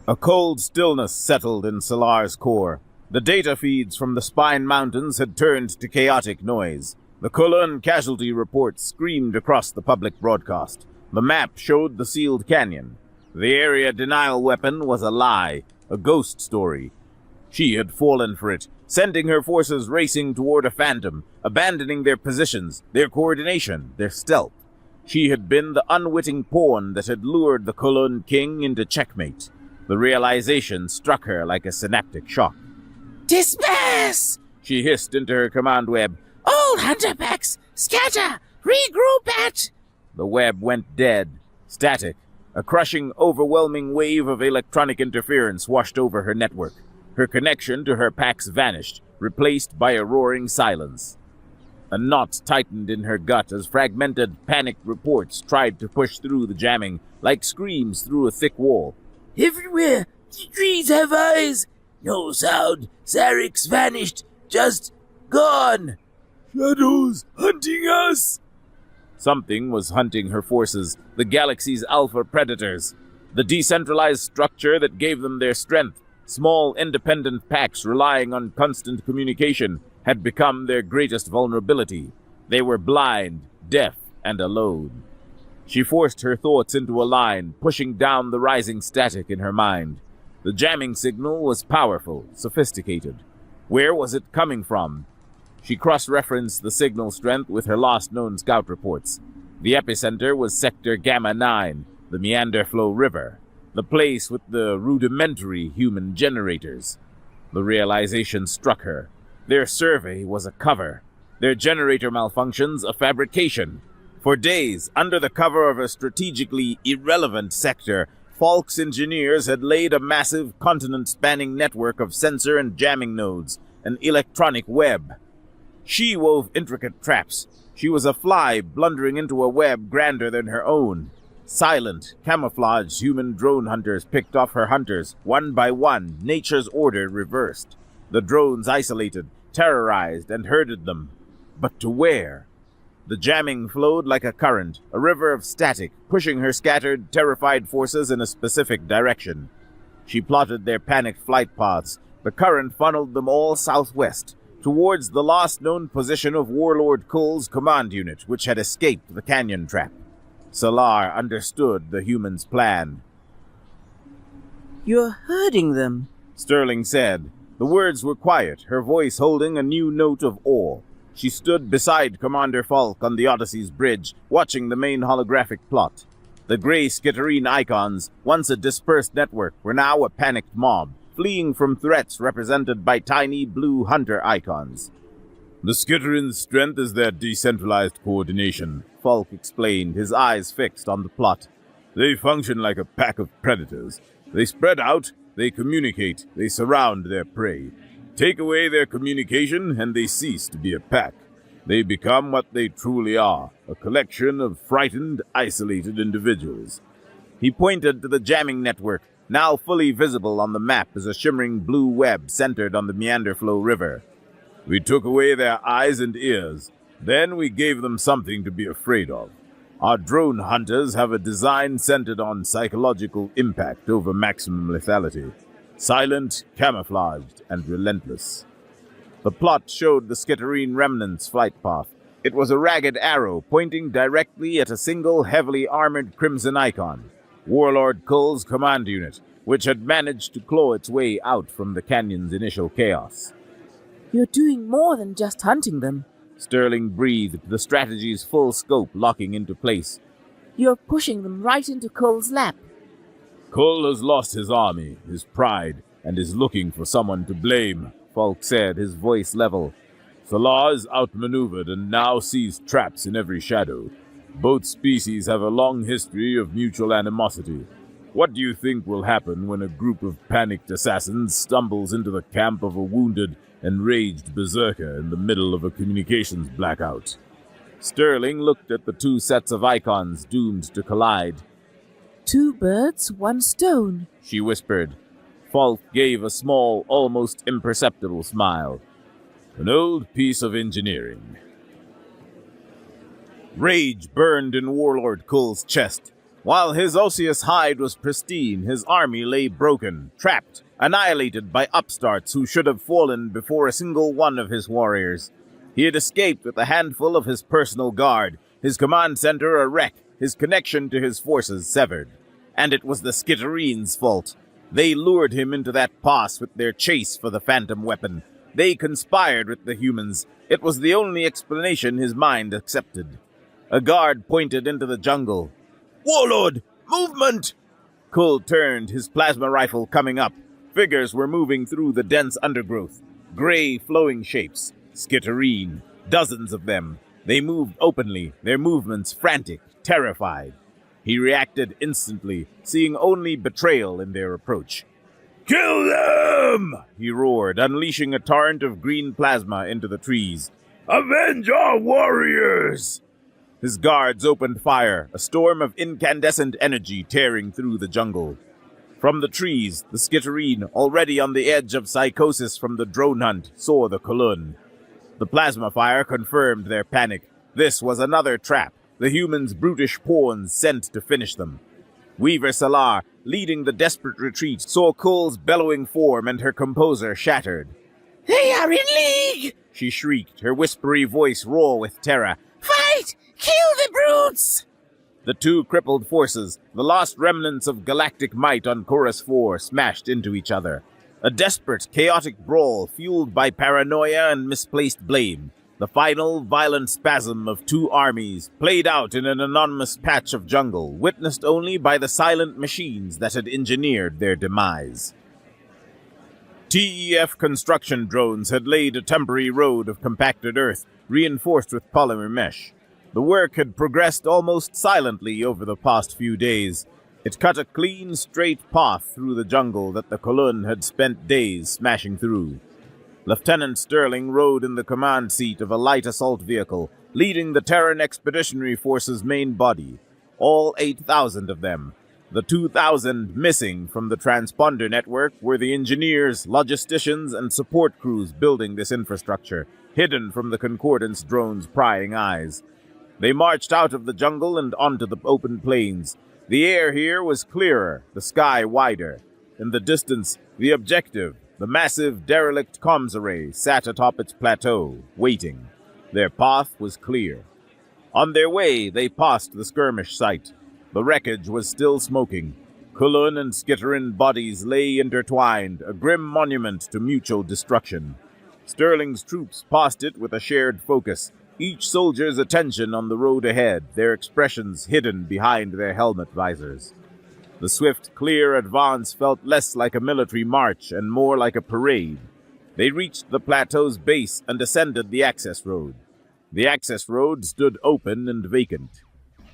[SPEAKER 1] A cold stillness settled in Solar's core. The data feeds from the Spine Mountains had turned to chaotic noise. The Cullen casualty report screamed across the public broadcast. The map showed the sealed canyon. The area denial weapon was a lie, a ghost story. She had fallen for it, sending her forces racing toward a phantom, abandoning their positions, their coordination, their stealth. She had been the unwitting pawn that had lured the Cullen king into checkmate. The realization struck her like a synaptic shock.
[SPEAKER 2] Disperse!
[SPEAKER 1] She hissed into her command web.
[SPEAKER 2] All hunter packs, scatter! Regroup at...
[SPEAKER 1] The web went dead, static. A crushing, overwhelming wave of electronic interference washed over her network. Her connection to her packs vanished, replaced by a roaring silence. A knot tightened in her gut as fragmented, panicked reports tried to push through the jamming, like screams through a thick wall.
[SPEAKER 2] Everywhere! The trees have eyes! No sound! Zarik's vanished! Just gone!
[SPEAKER 3] Shadows hunting us!
[SPEAKER 1] Something was hunting her forces, the galaxy's alpha predators. The decentralized structure that gave them their strength, small independent packs relying on constant communication, had become their greatest vulnerability. They were blind, deaf, and alone. She forced her thoughts into a line, pushing down the rising static in her mind. The jamming signal was powerful, sophisticated. Where was it coming from? She cross-referenced the signal strength with her last-known scout reports. The epicenter was Sector Gamma 9, the Meander Flow River, the place with the rudimentary human generators. The realization struck her. Their survey was a cover. Their generator malfunctions a fabrication. For days, under the cover of a strategically irrelevant sector, Falk's engineers had laid a massive continent-spanning network of sensor and jamming nodes, an electronic web. She wove intricate traps. She was a fly blundering into a web grander than her own. Silent, camouflaged human drone hunters picked off her hunters, one by one, nature's order reversed. The drones isolated, terrorized, and herded them. But to where? The jamming flowed like a current, a river of static, pushing her scattered, terrified forces in a specific direction. She plotted their panicked flight paths. The current funneled them all southwest, towards the last known position of Warlord Kull's command unit, which had escaped the canyon trap. Solar understood the human's plan.
[SPEAKER 2] You're hurting them,
[SPEAKER 1] Sterling said. The words were quiet, her voice holding a new note of awe. She stood beside Commander Falk on the Odyssey's bridge, watching the main holographic plot. The gray skitterine icons, once a dispersed network, were now a panicked mob, fleeing from threats represented by tiny blue hunter icons. The Skitterins' strength is their decentralized coordination, Falk explained, his eyes fixed on the plot. They function like a pack of predators. They spread out, they communicate, they surround their prey. Take away their communication, and they cease to be a pack. They become what they truly are, a collection of frightened, isolated individuals. He pointed to the jamming network, now fully visible on the map as a shimmering blue web centered on the Meanderflow River. We took away their eyes and ears. Then we gave them something to be afraid of. Our drone hunters have a design centered on psychological impact over maximum lethality. Silent, camouflaged, and relentless. The plot showed the Skitterine remnant's flight path. It was a ragged arrow pointing directly at a single heavily armored crimson icon, Warlord Kull's command unit, which had managed to claw its way out from the canyon's initial chaos.
[SPEAKER 2] You're doing more than just hunting them.
[SPEAKER 1] Sterling breathed, the strategy's full scope locking into place.
[SPEAKER 2] You're pushing them right into Cole's lap.
[SPEAKER 1] Cole has lost his army, his pride, and is looking for someone to blame, Falk said, his voice level. Salah is outmaneuvered and now sees traps in every shadow. Both species have a long history of mutual animosity. What do you think will happen when a group of panicked assassins stumbles into the camp of a wounded, enraged berserker in the middle of a communications blackout? Sterling looked at the two sets of icons doomed to collide.
[SPEAKER 2] 2 birds, 1 stone,
[SPEAKER 1] she whispered. Falk gave a small, almost imperceptible smile. An old piece of engineering. Rage burned in Warlord Kull's chest. While his osseous hide was pristine, his army lay broken, trapped, annihilated by upstarts who should have fallen before a single one of his warriors. He had escaped with a handful of his personal guard, his command center a wreck, his connection to his forces severed. And it was the Skitterines' fault. They lured him into that pass with their chase for the phantom weapon. They conspired with the humans. It was the only explanation his mind accepted. A guard pointed into the jungle. Warlord! Movement! Kull turned, his plasma rifle coming up. Figures were moving through the dense undergrowth. Gray, flowing shapes. Skitterine. Dozens of them. They moved openly, their movements frantic, terrified. He reacted instantly, seeing only betrayal in their approach. Kill them! He roared, unleashing a torrent of green plasma into the trees. Avenge our warriors! His guards opened fire, a storm of incandescent energy tearing through the jungle. From the trees, the Skitterine, already on the edge of psychosis from the drone hunt, saw the Kulun. The plasma fire confirmed their panic. This was another trap, the humans' brutish pawns sent to finish them. Weaver Salar, leading the desperate retreat, saw Kull's bellowing form and her composure shattered. They are in league! She shrieked, her whispery voice raw with terror. Fight! Kill the brutes! The two crippled forces, the lost remnants of galactic might on Chorus 4, smashed into each other. A desperate, chaotic brawl fueled by paranoia and misplaced blame. The final, violent spasm of two armies, played out in an anonymous patch of jungle, witnessed only by the silent machines that had engineered their demise. TEF construction drones had laid a temporary road of compacted earth, reinforced with polymer mesh. The work had progressed almost silently over the past few days. It cut a clean, straight path through the jungle that the Kulun had spent days smashing through. Lieutenant Sterling rode in the command seat of a light assault vehicle, leading the Terran Expeditionary Force's main body. All 8,000 of them. The 2,000 missing from the transponder network were the engineers, logisticians, and support crews building this infrastructure, hidden from the Concordance drone's prying eyes. They marched out of the jungle and onto the open plains. The air here was clearer, the sky wider. In the distance, the objective, the massive derelict comms array, sat atop its plateau, waiting. Their path was clear. On their way, they passed the skirmish site. The wreckage was still smoking. Kulun and Skitterin bodies lay intertwined, a grim monument to mutual destruction. Sterling's troops passed it with a shared focus, each soldier's attention on the road ahead, their expressions hidden behind their helmet visors. The swift, clear advance felt less like a military march and more like a parade. They reached the plateau's base and ascended the access road. The access road stood open and vacant.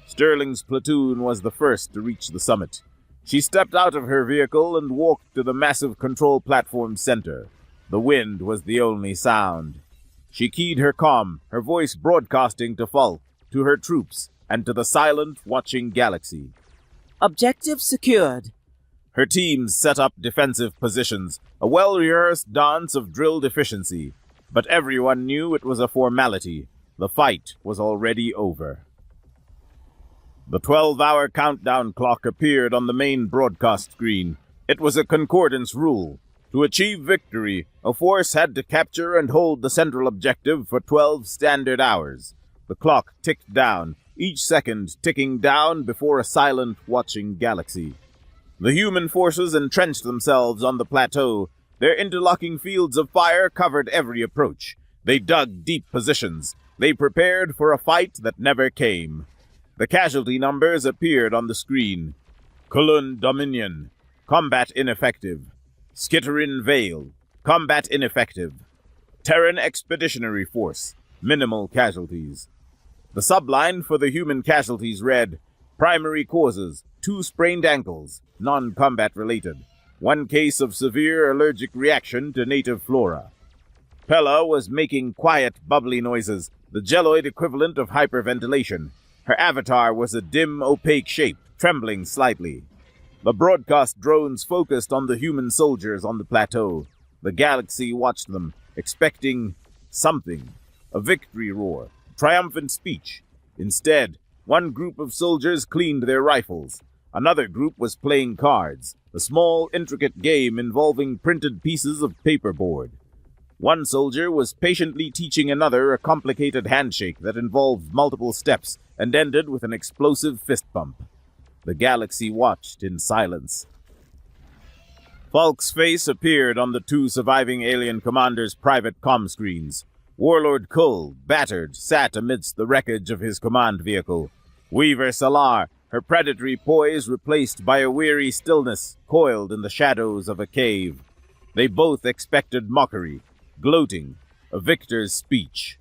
[SPEAKER 1] Sterling's platoon was the first to reach the summit. She stepped out of her vehicle and walked to the massive control platform's center. The wind was the only sound. She keyed her comm, her voice broadcasting to Falk, to her troops, and to the silent, watching galaxy.
[SPEAKER 2] Objective secured.
[SPEAKER 1] Her teams set up defensive positions, a well-rehearsed dance of drilled efficiency. But everyone knew it was a formality. The fight was already over. The 12-hour countdown clock appeared on the main broadcast screen. It was a concordance rule. To achieve victory, a force had to capture and hold the central objective for 12 standard hours. The clock ticked down, each second ticking down before a silent, watching galaxy. The human forces entrenched themselves on the plateau. Their interlocking fields of fire covered every approach. They dug deep positions. They prepared for a fight that never came. The casualty numbers appeared on the screen. Kulun Dominion, combat ineffective. Skitterin Vale, combat ineffective. Terran Expeditionary Force, minimal casualties. The subline for the human casualties read, primary causes, 2 sprained ankles, non-combat related. 1 case of severe allergic reaction to native flora. Pella was making quiet, bubbly noises, the gelloid equivalent of hyperventilation. Her avatar was a dim, opaque shape, trembling slightly. The broadcast drones focused on the human soldiers on the plateau. The galaxy watched them, expecting something. A victory roar, triumphant speech. Instead, one group of soldiers cleaned their rifles. Another group was playing cards, a small, intricate game involving printed pieces of paperboard. One soldier was patiently teaching another a complicated handshake that involved multiple steps and ended with an explosive fist bump. The galaxy watched in silence. Falk's face appeared on the 2 surviving alien commanders' private comm screens. Warlord Kull, battered, sat amidst the wreckage of his command vehicle. Weaver Salar, her predatory poise replaced by a weary stillness, coiled in the shadows of a cave. They both expected mockery, gloating, a victor's speech.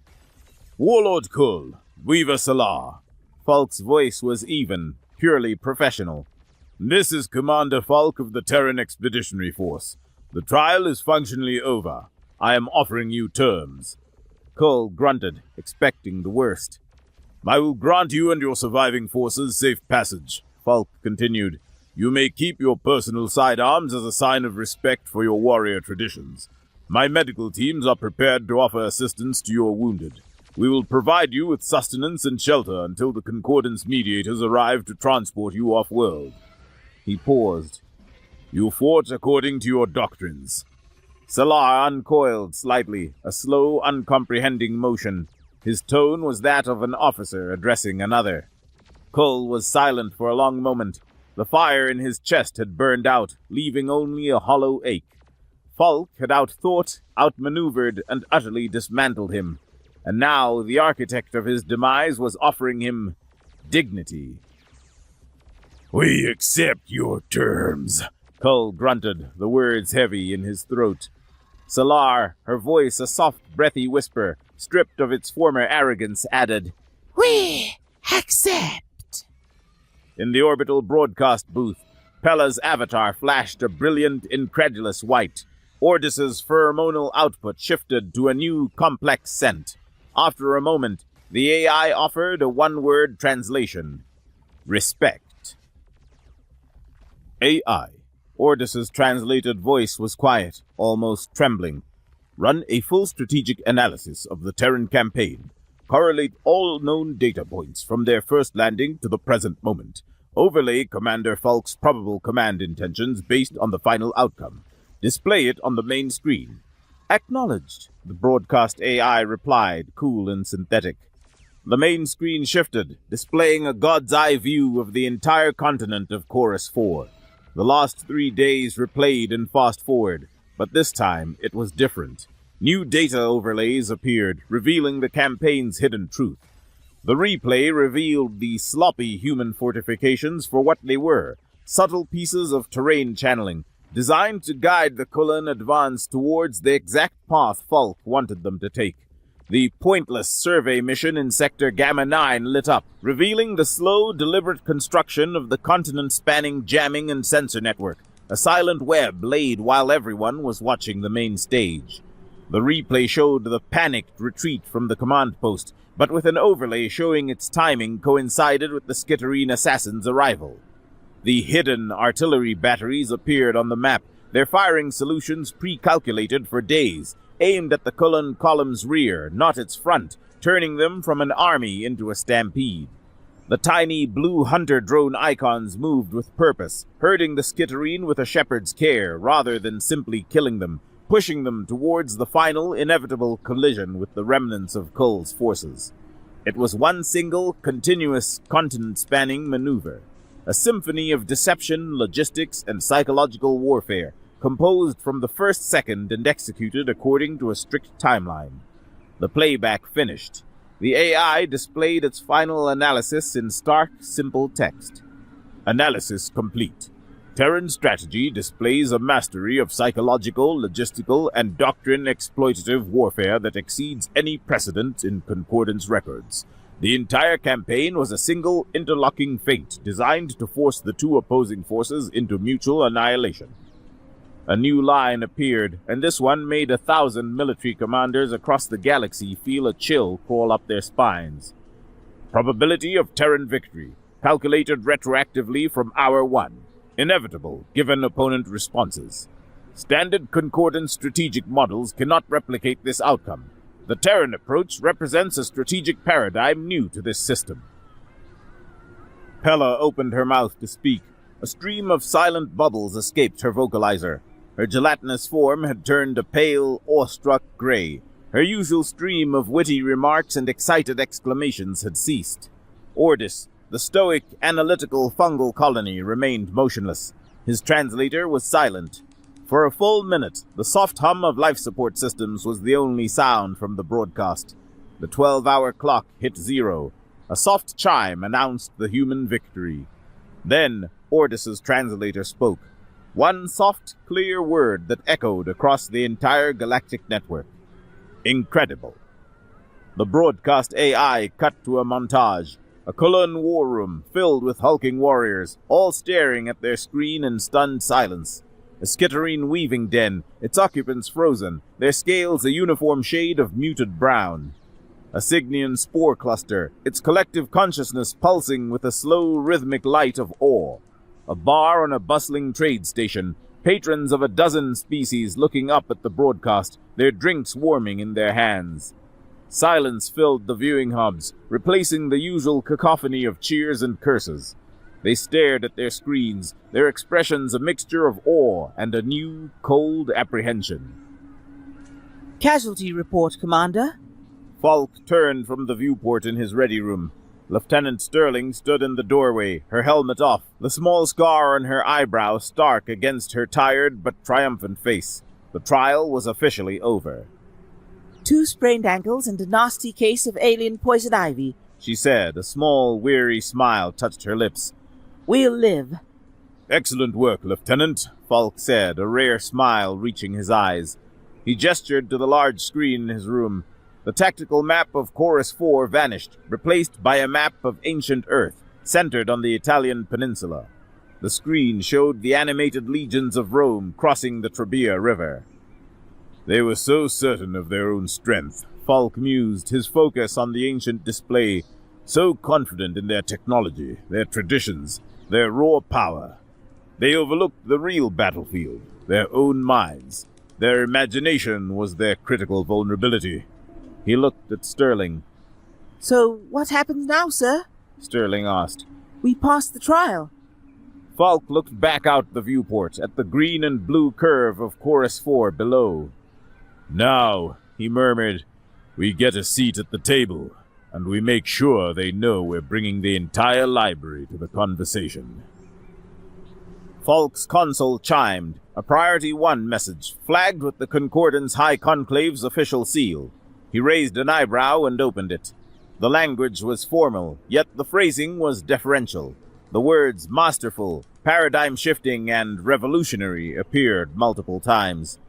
[SPEAKER 1] Warlord Kull, Weaver Salar. Falk's voice was even, purely professional. This is Commander Falk of the Terran Expeditionary Force. The trial is functionally over. I am offering you terms. Kull grunted, expecting the worst. I will grant you and your surviving forces safe passage, Falk continued. You may keep your personal sidearms as a sign of respect for your warrior traditions. My medical teams are prepared to offer assistance to your wounded. We will provide you with sustenance and shelter until the Concordance mediators arrive to transport you off-world. He paused. You fought according to your doctrines. Salar uncoiled slightly, a slow, uncomprehending motion. His tone was that of an officer addressing another. Kull was silent for a long moment. The fire in his chest had burned out, leaving only a hollow ache. Falk had outthought, outmaneuvered, and utterly dismantled him. And now the architect of his demise was offering him dignity.
[SPEAKER 3] We accept your terms,
[SPEAKER 1] Kull grunted, the words heavy in his throat. Salar, her voice a soft, breathy whisper, stripped of its former arrogance, added,
[SPEAKER 2] We accept.
[SPEAKER 1] In the orbital broadcast booth, Pella's avatar flashed a brilliant, incredulous white. Ordis's pheromonal output shifted to a new, complex scent. After a moment, the AI offered a one-word translation. Respect. AI. Ordis's translated voice was quiet, almost trembling. Run a full strategic analysis of the Terran campaign. Correlate all known data points from their first landing to the present moment. Overlay Commander Falk's probable command intentions based on the final outcome. Display it on the main screen. Acknowledged, the broadcast AI replied, cool and synthetic. The main screen shifted, displaying a god's eye view of the entire continent of Chorus 4. The last 3 days replayed in fast forward, but this time it was different. New data overlays appeared, revealing the campaign's hidden truth. The replay revealed the sloppy human fortifications for what they were, subtle pieces of terrain channeling, designed to guide the Kulin advance towards the exact path Falk wanted them to take. The pointless survey mission in Sector Gamma 9 lit up, revealing the slow, deliberate construction of the continent-spanning jamming and sensor network, a silent web laid while everyone was watching the main stage. The replay showed the panicked retreat from the command post, but with an overlay showing its timing coincided with the Skitterine assassins' arrival. The hidden artillery batteries appeared on the map, their firing solutions pre-calculated for days, aimed at the Kulin column's rear, not its front, turning them from an army into a stampede. The tiny blue hunter drone icons moved with purpose, herding the Skitterine with a shepherd's care rather than simply killing them, pushing them towards the final inevitable collision with the remnants of Kull's forces. It was one single, continuous, continent-spanning maneuver, a symphony of deception, logistics, and psychological warfare, composed from the first second and executed according to a strict timeline. The playback finished. The AI displayed its final analysis in stark, simple text. Analysis complete. Terran strategy displays a mastery of psychological, logistical, and doctrine-exploitative warfare that exceeds any precedent in Concordance records. The entire campaign was a single, interlocking feint designed to force the two opposing forces into mutual annihilation. A new line appeared, and this one made 1,000 military commanders across the galaxy feel a chill crawl up their spines. Probability of Terran victory, calculated retroactively from hour 1. Inevitable, given opponent responses. Standard Concordance strategic models cannot replicate this outcome. The Terran approach represents a strategic paradigm new to this system. Pella opened her mouth to speak. A stream of silent bubbles escaped her vocalizer. Her gelatinous form had turned a pale, awestruck gray. Her usual stream of witty remarks and excited exclamations had ceased. Ordis, the stoic, analytical fungal colony, remained motionless. His translator was silent. For a full minute, the soft hum of life support systems was the only sound from the broadcast. The 12-hour clock hit 0. A soft chime announced the human victory. Then, Ordis's translator spoke. One soft, clear word that echoed across the entire galactic network. Incredible. The broadcast AI cut to a montage. A Kulin war room filled with hulking warriors, all staring at their screen in stunned silence. A Skitterine weaving den, its occupants frozen, their scales a uniform shade of muted brown. A Cygnian spore cluster, its collective consciousness pulsing with a slow, rhythmic light of awe. A bar on a bustling trade station, patrons of a dozen species looking up at the broadcast, their drinks warming in their hands. Silence filled the viewing hubs, replacing the usual cacophony of cheers and curses. They stared at their screens, their expressions a mixture of awe and a new, cold apprehension.
[SPEAKER 2] Casualty report, Commander.
[SPEAKER 1] Falk turned from the viewport in his ready room. Lieutenant Sterling stood in the doorway, her helmet off, the small scar on her eyebrow stark against her tired but triumphant face. The trial was officially over.
[SPEAKER 2] 2 sprained ankles and a nasty case of alien poison ivy,
[SPEAKER 1] she said. A small, weary smile touched her lips.
[SPEAKER 2] We'll live.
[SPEAKER 1] Excellent work, Lieutenant, Falk said, a rare smile reaching his eyes. He gestured to the large screen in his room. The tactical map of Chorus 4 vanished, replaced by a map of ancient Earth, centered on the Italian peninsula. The screen showed the animated legions of Rome crossing the Trebia River. They were so certain of their own strength, Falk mused, his focus on the ancient display, so confident in their technology, their traditions, their raw power. They overlooked the real battlefield, their own minds. Their imagination was their critical vulnerability. He looked at Sterling.
[SPEAKER 2] So, what happens now, sir?
[SPEAKER 1] Sterling asked.
[SPEAKER 2] We passed the trial.
[SPEAKER 1] Falk looked back out the viewport at the green and blue curve of Chorus 4 below. Now, he murmured, we get a seat at the table, and we make sure they know we're bringing the entire library to the conversation. Falk's console chimed, a Priority 1 message, flagged with the Concordance High Conclave's official seal. He raised an eyebrow and opened it. The language was formal, yet the phrasing was deferential. The words masterful, paradigm-shifting and revolutionary appeared multiple times.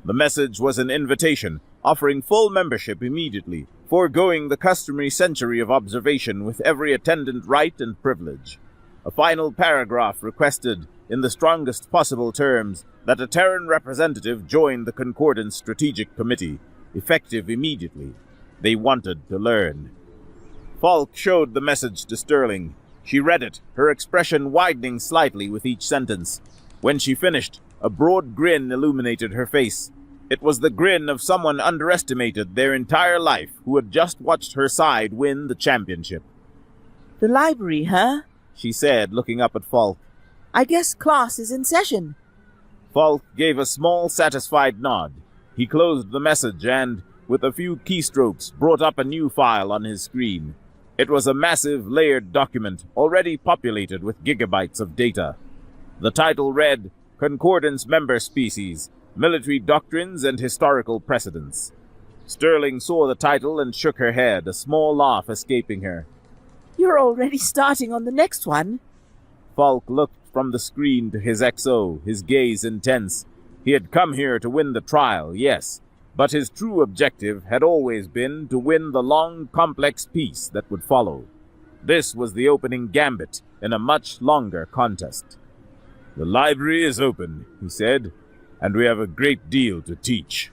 [SPEAKER 1] The message was an invitation, offering full membership immediately, foregoing the customary century of observation with every attendant right and privilege. A final paragraph requested, in the strongest possible terms, that a Terran representative join the Concordance Strategic Committee, effective immediately. They wanted to learn. Falk showed the message to Sterling. She read it, her expression widening slightly with each sentence. When she finished, a broad grin illuminated her face. It was the grin of someone underestimated their entire life who had just watched her side win the championship.
[SPEAKER 2] The library, huh?
[SPEAKER 1] She said, looking up at Falk.
[SPEAKER 2] I guess class is in session.
[SPEAKER 1] Falk gave a small, satisfied nod. He closed the message and, with a few keystrokes, brought up a new file on his screen. It was a massive, layered document, already populated with gigabytes of data. The title read, Concordance Member Species, Military Doctrines and Historical Precedents. Sterling saw the title and shook her head, a small laugh escaping her.
[SPEAKER 2] You're already starting on the next one.
[SPEAKER 1] Falk looked from the screen to his XO, his gaze intense. He had come here to win the trial, yes, but his true objective had always been to win the long, complex peace that would follow. This was the opening gambit in a much longer contest. The library is open, he said, and we have a great deal to teach.